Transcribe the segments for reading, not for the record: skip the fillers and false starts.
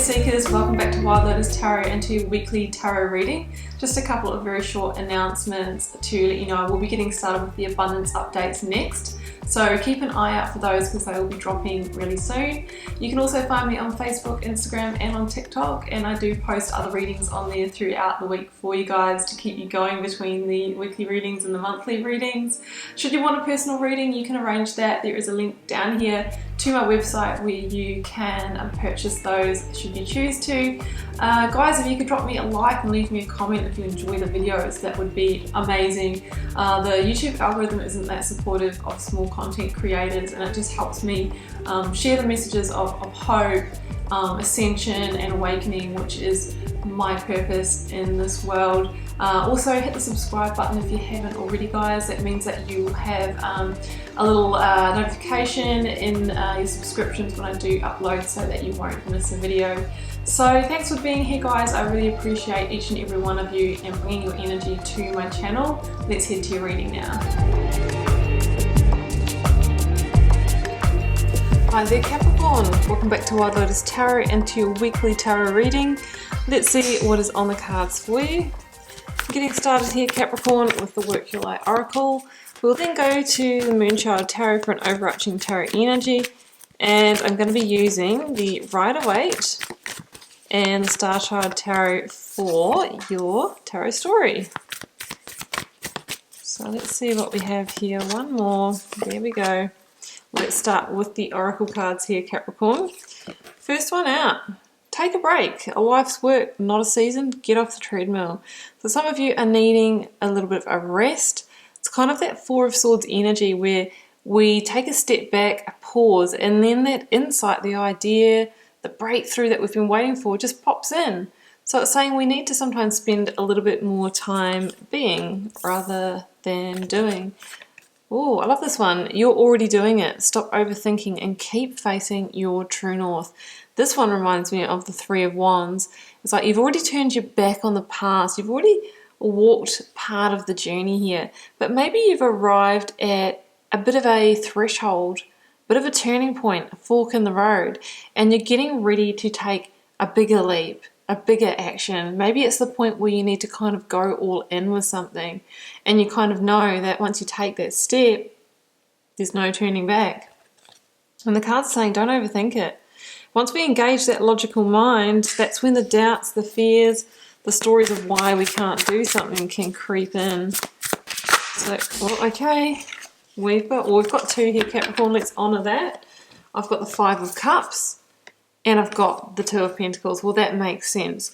Seekers, welcome back to Wild Lotus Tarot and to your weekly tarot reading. Just a couple of very short announcements to let you know we'll be getting started with the abundance updates next. So keep an eye out for those because they will be dropping really soon. You can also find me on Facebook, Instagram and on TikTok, and I do post other readings on there throughout the week for you guys to keep you going between the weekly readings and the monthly readings. Should you want a personal reading, you can arrange that. There is a link down here to my website where you can purchase those should you choose to. Guys, if you could drop me a like and leave me a comment if you enjoy the videos, that would be amazing. The YouTube algorithm isn't that supportive of small content creators, and it just helps me share the messages of hope, ascension and awakening, which is my purpose in this world. Also hit the subscribe button if you haven't already, guys. That means that you have a little notification in your subscriptions when I do upload, so that you won't miss a video. So thanks for being here, guys. I really appreciate each and every one of you and bringing your energy to my channel. Let's head to your reading now. Hi there, Capricorn. Welcome back to Wild Lotus Tarot and to your weekly tarot reading. Let's see what is on the cards for you. Getting started here, Capricorn, with the Work Your Light Oracle. We'll then go to the Moonchild Tarot for an overarching tarot energy, and I'm going to be using the Rider-Waite and the Starchild Tarot for your tarot story. So let's see what we have here. One more. There we go. Let's start with the Oracle cards here, Capricorn. First one out. Take a break. A life's work, not a season. Get off the treadmill. So some of you are needing a little bit of a rest. It's kind of that Four of Swords energy where we take a step back, a pause, and then that insight, the idea, the breakthrough that we've been waiting for just pops in. So it's saying we need to sometimes spend a little bit more time being rather than doing. Oh, I love this one. You're already doing it. Stop overthinking and keep facing your true north. This one reminds me of the Three of Wands. It's like you've already turned your back on the past. You've already walked part of the journey here, but maybe you've arrived at a bit of a threshold, a bit of a turning point, a fork in the road, and you're getting ready to take a bigger leap, a bigger action. Maybe it's the point where you need to kind of go all in with something, and you kind of know that once you take that step, there's no turning back. And the card's saying don't overthink it. Once we engage that logical mind, that's when the doubts, the fears, the stories of why we can't do something can creep in. So, well, okay, we've got two here, Capricorn. Let's honour that. I've got the Five of Cups and I've got the Two of Pentacles. Well, that makes sense.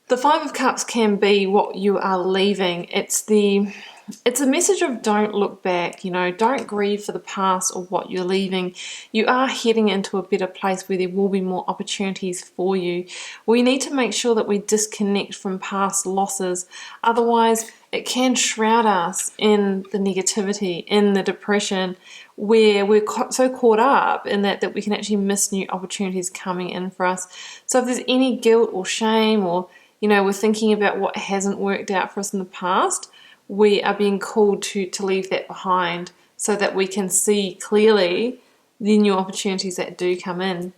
The Five of Cups can be what you are leaving. It's a message of don't look back, don't grieve for the past or what you're leaving. You are heading into a better place where there will be more opportunities for you. We need to make sure that we disconnect from past losses. Otherwise, it can shroud us in the negativity, in the depression, where we're so caught up in that we can actually miss new opportunities coming in for us. So if there's any guilt or shame, or we're thinking about what hasn't worked out for us in the past, we are being called to leave that behind so that we can see clearly the new opportunities that do come in.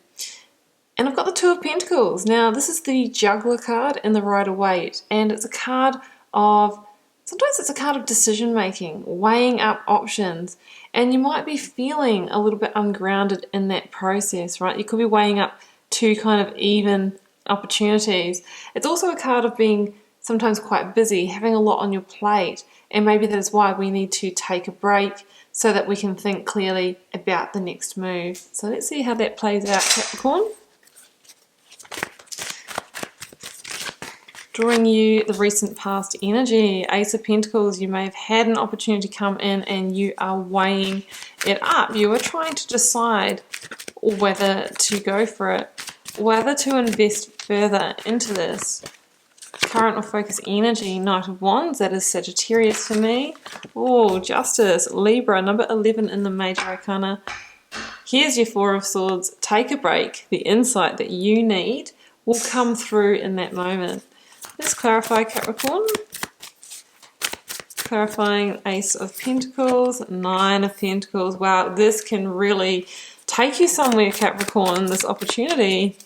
And I've got the Two of Pentacles. Now, this is the Juggler card in the Rider-Waite, and it's a card of, sometimes it's a card of decision making, weighing up options, and you might be feeling a little bit ungrounded in that process, right? You could be weighing up two kind of even opportunities. It's also a card of being sometimes quite busy, having a lot on your plate, and maybe that is why we need to take a break so that we can think clearly about the next move. So let's see how that plays out, Capricorn. Drawing you the recent past energy, Ace of Pentacles. You may have had an opportunity come in and you are weighing it up. You are trying to decide whether to go for it, whether to invest further into this. Current or focus energy, Knight of Wands, that is Sagittarius for me. Oh, Justice, Libra, number 11 in the Major Arcana. Here's your Four of Swords. Take a break. The insight that you need will come through in that moment. Let's clarify, Capricorn. Clarifying Ace of Pentacles, Nine of Pentacles. Wow, this can really take you somewhere, Capricorn, this opportunity.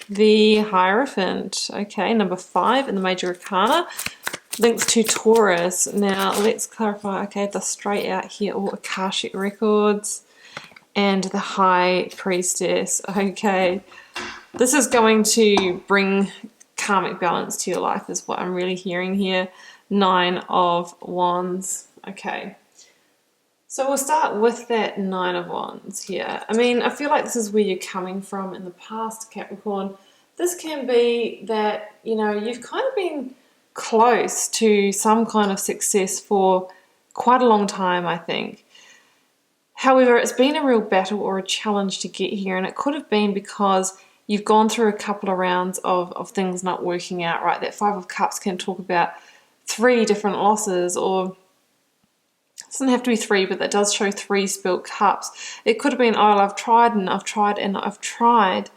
the Hierophant. Okay, number 5 in the Major Arcana. Links to Taurus. Now, let's clarify. Okay, the straight out here, all Akashic records. And the High Priestess. Okay, this is going to bring karmic balance to your life is what I'm really hearing here. 9 of Wands. Okay. So we'll start with that 9 of Wands here. I mean, I feel like this is where you're coming from in the past, Capricorn. This can be that, you know, you've kind of been close to some kind of success for quite a long time, I think. However, it's been a real battle or a challenge to get here, and it could have been because you've gone through a couple of rounds of things not working out, right? That 5 of Cups can talk about 3 different losses, or it doesn't have to be 3, but that does show 3 spilt cups. It could have been, oh, I've tried and I've tried and I've tried,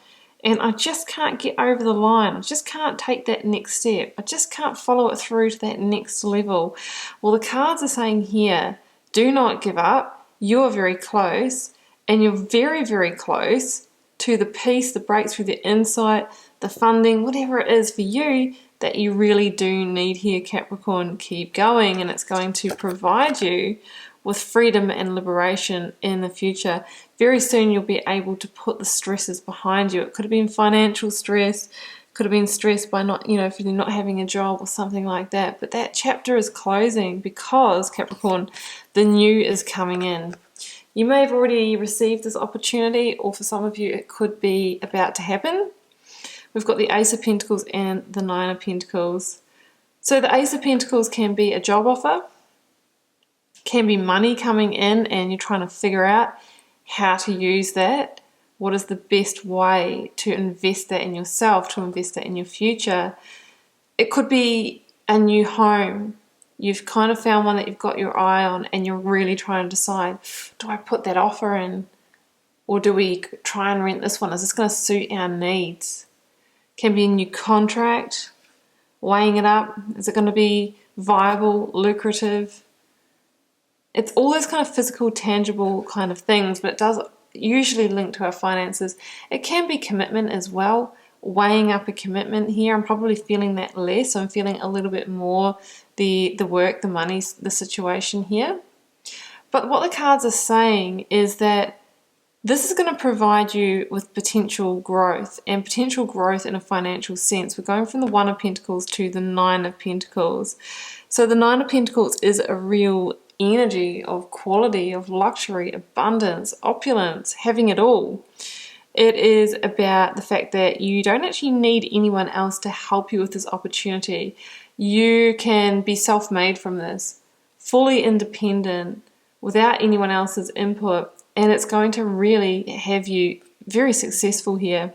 and I just can't get over the line. I just can't take that next step. I just can't follow it through to that next level. Well, the cards are saying here, do not give up. You're very close, and you're very, very close to the peace, the breakthrough, the insight, the funding, whatever it is for you that you really do need here, Capricorn. Keep going, and it's going to provide you with freedom and liberation in the future. Very soon you'll be able to put the stresses behind you. It could have been financial stress, could have been stress by not, you know, if you're not having a job or something like that. But that chapter is closing because, Capricorn, the new is coming in. You may have already received this opportunity, or for some of you it could be about to happen. We've got the Ace of Pentacles and the 9 of Pentacles. So the Ace of Pentacles can be a job offer, can be money coming in and you're trying to figure out how to use that. What is the best way to invest that in yourself, to invest that in your future? It could be a new home. You've kind of found one that you've got your eye on and you're really trying to decide, do I put that offer in? Or do we try and rent this one? Is this going to suit our needs? Can be a new contract, weighing it up. Is it going to be viable, lucrative? It's all those kind of physical, tangible kind of things, but it does usually link to our finances. It can be commitment as well. Weighing up a commitment here. I'm probably feeling that less. I'm feeling a little bit more the work, the money, the situation here. But what the cards are saying is that this is going to provide you with potential growth, and potential growth in a financial sense. We're going from the 1 of Pentacles to the 9 of Pentacles. So the 9 of Pentacles is a real energy of quality, of luxury, abundance, opulence, having it all. It is about the fact that you don't actually need anyone else to help you with this opportunity. You can be self-made from this, fully independent, without anyone else's input, and it's going to really have you very successful here.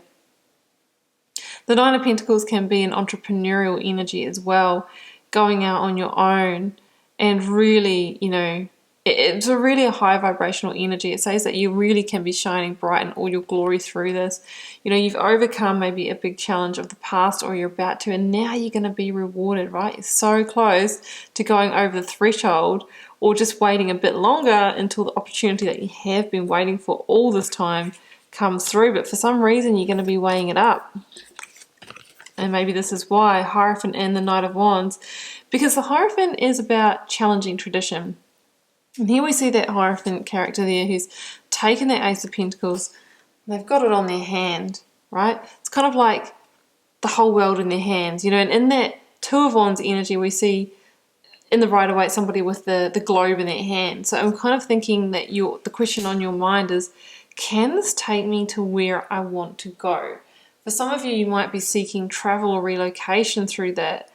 The 9 of Pentacles can be an entrepreneurial energy as well, going out on your own and really, you know, it's really a high vibrational energy. It says that you really can be shining bright in all your glory through this. You know, you've overcome maybe a big challenge of the past, or you're about to, and now you're going to be rewarded, right? You're so close to going over the threshold, or just waiting a bit longer until the opportunity that you have been waiting for all this time comes through. But for some reason, you're going to be weighing it up. And maybe this is why Hierophant and the Knight of Wands, because the Hierophant is about challenging tradition. And here we see that Hierophant character there who's taken that Ace of Pentacles. They've got it on their hand, right? It's kind of like the whole world in their hands, you know. And in that 2 of Wands energy, we see in the Rider-Waite somebody with the globe in their hand. So I'm kind of thinking that the question on your mind is, can this take me to where I want to go? For some of you, you might be seeking travel or relocation through that.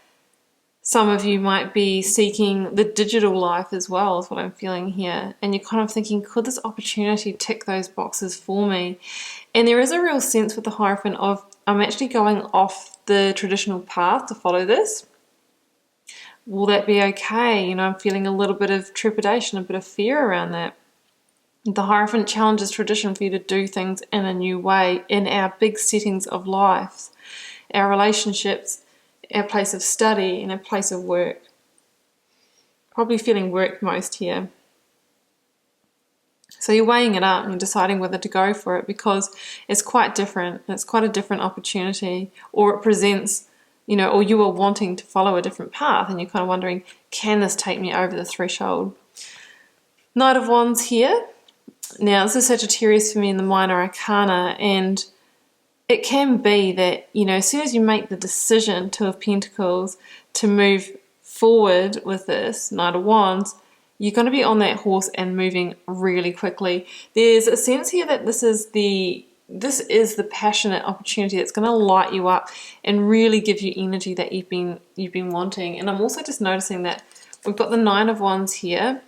Some of you might be seeking the digital life as well, is what I'm feeling here. And you're kind of thinking, could this opportunity tick those boxes for me? And there is a real sense with the Hierophant of, I'm actually going off the traditional path to follow this. Will that be okay? You know, I'm feeling a little bit of trepidation, a bit of fear around that. The Hierophant challenges tradition for you to do things in a new way in our big settings of life, our relationships, our place of study, and our place of work. Probably feeling work most here. So you're weighing it up and you're deciding whether to go for it because it's quite different. It's quite a different opportunity, or it presents, you know, or you are wanting to follow a different path and you're kind of wondering, can this take me over the threshold? Knight of Wands here. Now, this is Sagittarius for me in the minor arcana, and it can be that, you know, as soon as you make the decision, Two of Pentacles, to move forward with this Knight of Wands, you're going to be on that horse and moving really quickly. There's a sense here that this is the passionate opportunity that's going to light you up and really give you energy that you've been wanting. And I'm also just noticing that we've got the Nine of Wands here,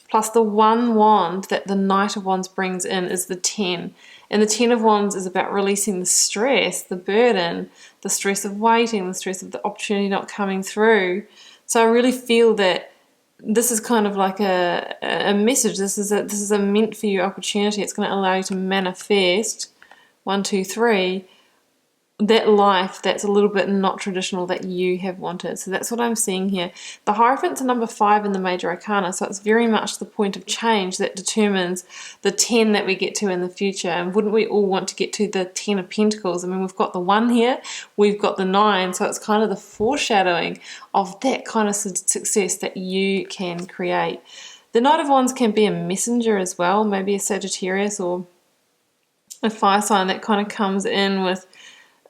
plus the one wand that the Knight of Wands brings in is the 10. And the 10 of Wands is about releasing the stress, the burden, the stress of waiting, the stress of the opportunity not coming through. So I really feel that this is kind of like a message. This is a meant for you opportunity. It's going to allow you to manifest 1, 2, 3 that life that's a little bit not traditional that you have wanted. So that's what I'm seeing here. The Hierophant's number 5 in the major arcana, so it's very much the point of change that determines the 10 that we get to in the future. And wouldn't we all want to get to the 10 of Pentacles? I mean, we've got the 1 here, we've got the 9, so it's kind of the foreshadowing of that kind of success that you can create. The Knight of Wands can be a messenger as well, maybe a Sagittarius or a fire sign that kind of comes in with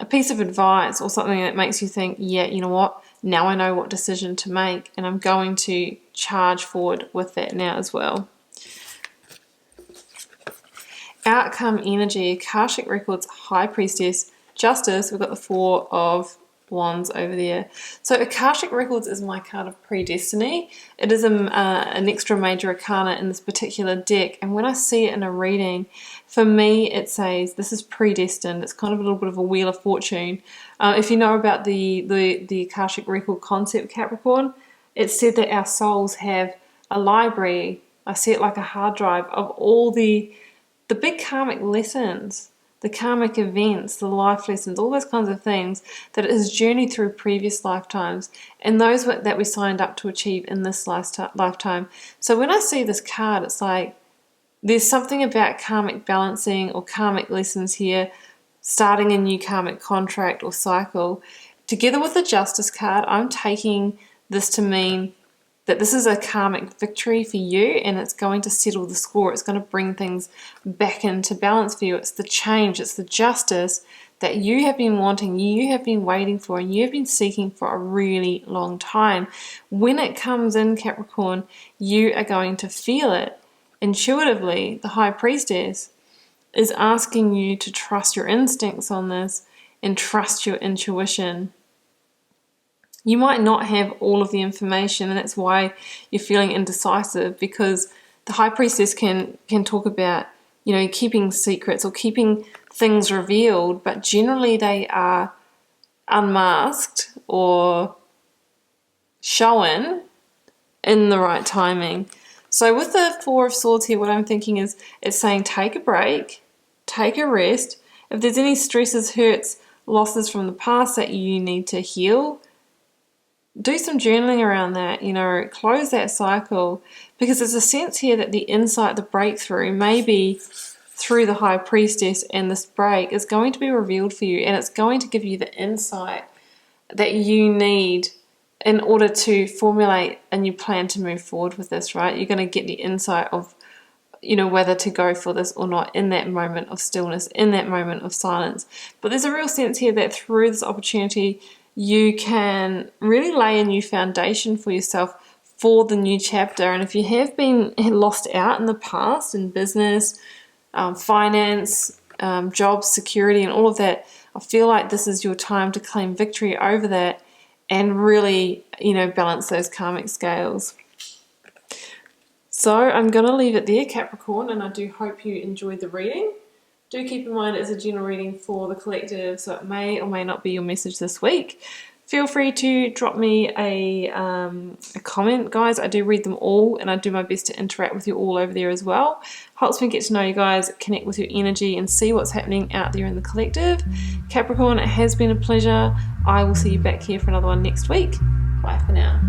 a piece of advice or something that makes you think, yeah, you know what, now I know what decision to make and I'm going to charge forward with that now as well. Outcome energy, Akashic Records, High Priestess, Justice, we've got the 4 of Wands over there. So Akashic Records is my card of predestiny. It is an extra major arcana in this particular deck, and when I see it in a reading, for me it says this is predestined. It's kind of a little bit of a wheel of fortune. If you know about the Akashic Record concept, Capricorn, it's said that our souls have a library. I see it like a hard drive of all the big karmic lessons, the karmic events, the life lessons, all those kinds of things that it has journeyed through previous lifetimes, and those that we signed up to achieve in this lifetime. So when I see this card, it's like there's something about karmic balancing or karmic lessons here, starting a new karmic contract or cycle. Together with the Justice card, I'm taking this to mean that this is a karmic victory for you, and it's going to settle the score. It's going to bring things back into balance for you. It's the change, it's the justice that you have been wanting, you have been waiting for, and you have been seeking for a really long time. When it comes in, Capricorn, you are going to feel it intuitively. The High Priestess is asking you to trust your instincts on this and trust your intuition. You might not have all of the information, and that's why you're feeling indecisive, because the High Priestess can talk about, you know, keeping secrets or keeping things revealed, but generally they are unmasked or shown in the right timing. So with the 4 of Swords here, what I'm thinking is it's saying take a break, take a rest. If there's any stresses, hurts, losses from the past that you need to heal, do some journaling around that, you know, close that cycle, because there's a sense here that the insight, the breakthrough, maybe through the High Priestess, and this break is going to be revealed for you, and it's going to give you the insight that you need in order to formulate a new plan to move forward with this, right? You're going to get the insight of, you know, whether to go for this or not in that moment of stillness, in that moment of silence. But there's a real sense here that through this opportunity, you can really lay a new foundation for yourself for the new chapter. And if you have been lost out in the past in business, finance, job security and all of that, I feel like this is your time to claim victory over that and really, you know, balance those karmic scales. So I'm going to leave it there, Capricorn, and I do hope you enjoyed the reading. Do keep in mind it's a general reading for the collective, so it may or may not be your message this week. Feel free to drop me a comment, guys. I do read them all, and I do my best to interact with you all over there as well. Helps me get to know you guys, connect with your energy, and see what's happening out there in the collective. Capricorn, it has been a pleasure. I will see you back here for another one next week. Bye for now.